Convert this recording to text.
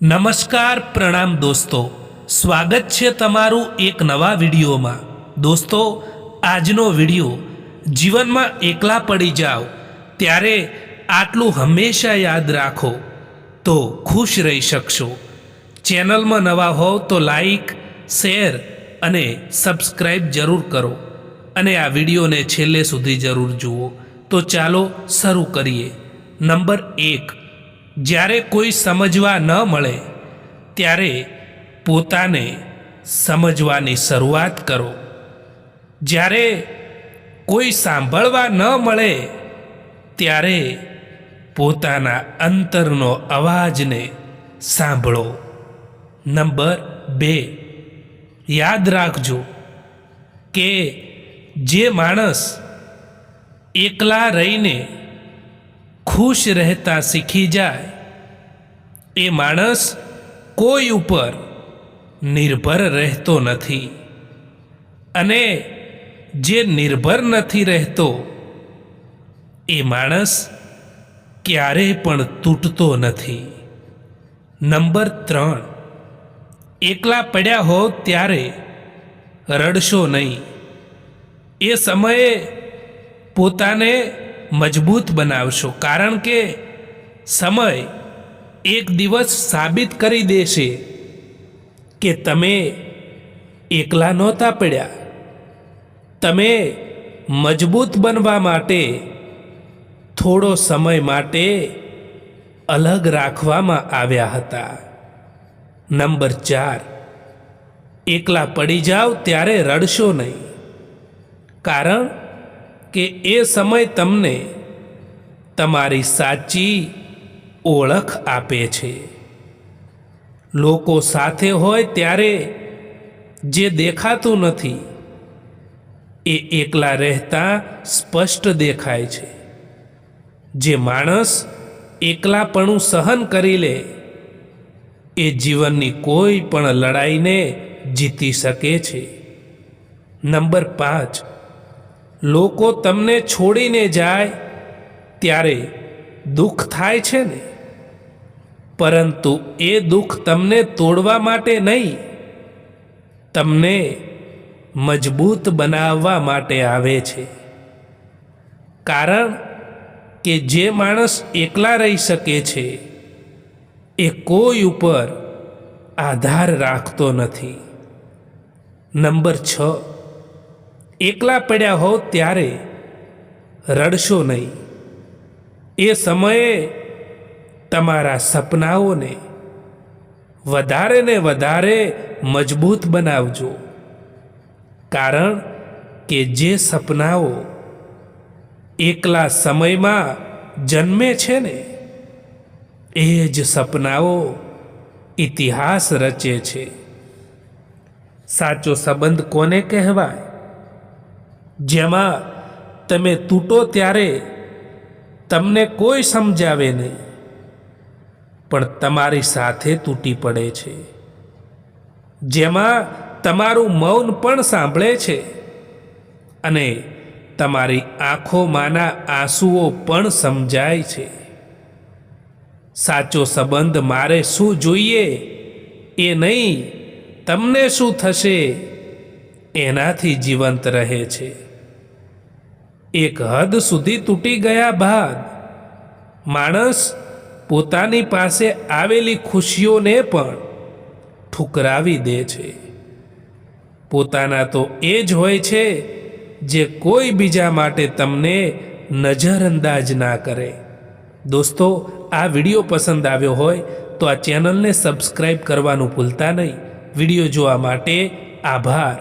નમસ્કાર પ્રણામ દોસ્તો, સ્વાગત છે તમારું એક નવા વિડીયોમાં। દોસ્તો, આજનો વિડીયો જીવનમાં એકલા પડી જાઓ ત્યારે આટલું હંમેશા યાદ રાખો તો ખુશ રહી શકશો। ચેનલમાં નવા હોવ તો લાઈક, શેર અને સબસ્ક્રાઈબ જરૂર કરો અને આ વિડીયોને છેલ્લે સુધી જરૂર જુઓ। તો ચાલો શરૂ કરીએ। નંબર 1, જ્યારે કોઈ સમજવા ન મળે ત્યારે પોતાને સમજવાની શરૂઆત કરો। જ્યારે કોઈ સાંભળવા ન મળે ત્યારે પોતાના અંતરનો અવાજને સાંભળો। નંબર 2, યાદ રાખજો કે જે માણસ એકલા રહીને ખુશ રહેતા શીખી જાય એ માણસ કોઈ ઉપર નિર્ભર રહેતો નથી, અને જે નિર્ભર નથી રહેતો એ માણસ ક્યારેય પણ તૂટતો નથી। નંબર 3, એકલા પડ્યા હો ત્યારે રડશો નહીં। એ સમયે પોતાને મજબૂત બનાવશો, કારણ કે સમય એક દિવસ સાબિત કરી દેશે કે તમે એકલા નહોતા પડ્યા। તમે મજબૂત બનવા માટે થોડો સમય માટે અલગ રાખવામાં આવ્યા હતા। નંબર 4, એકલા પડી જાઓ ત્યારે રડશો નહીં, કારણ કે એ સમય તમને તમારી સાચી ઓળખ આપે છે। લોકો સાથે હોય ત્યારે જે દેખાતું નથી એ એકલા રહેતા સ્પષ્ટ દેખાય છે। જે માણસ એકલાપણું સહન કરી લે એ જીવનની કોઈ પણ લડાઈને જીતી શકે છે। નંબર 5, લોકો તમને છોડીને જાય ત્યારે દુઃખ થાય છે ને, પરંતુ એ દુઃખ તમને તોડવા માટે નહીં, તમને મજબૂત બનાવવા માટે આવે છે। કારણ કે જે માણસ એકલા રહી શકે છે એ કોઈ ઉપર આધાર રાખતો નથી। નંબર 6, એકલા પડ્યા હો ત્યારે રડશો નહીં। એ સમયે તમારા સપનાઓને વધારે ને વધારે મજબૂત બનાવજો, કારણ કે જે સપનાઓ એકલા સમયમાં જન્મે છે ને એ જ સપનાઓ ઇતિહાસ રચે છે। સાચો સંબંધ કોને કહેવાય? જેમાં તમે તૂટો ત્યારે તમને કોઈ સમજાવે નહીં, પણ તમારી સાથે તૂટી પડે છે। જેમાં તમારું મૌન પણ સાંભળે છે અને તમારી આંખોમાંના આંસુઓ પણ સમજાય છે। સાચો સંબંધ મારે શું જોઈએ એ નહીં, તમને શું થશે એનાથી જીવંત રહે છે। એક હદ સુધી તૂટી ગયા બાદ માણસ પોતાની પાસે આવેલી ખુશીઓને પણ ઠુકરાવી દે છે। પોતાના તો એ જ હોય છે જે કોઈ બીજા માટે તમને નજરઅંદાજ ના કરે। દોસ્તો, આ વિડીયો પસંદ આવ્યો હોય તો આ ચેનલને સબસ્ક્રાઈબ કરવાનું ભૂલતા નહીં। વિડીયો જોવા માટે આભાર।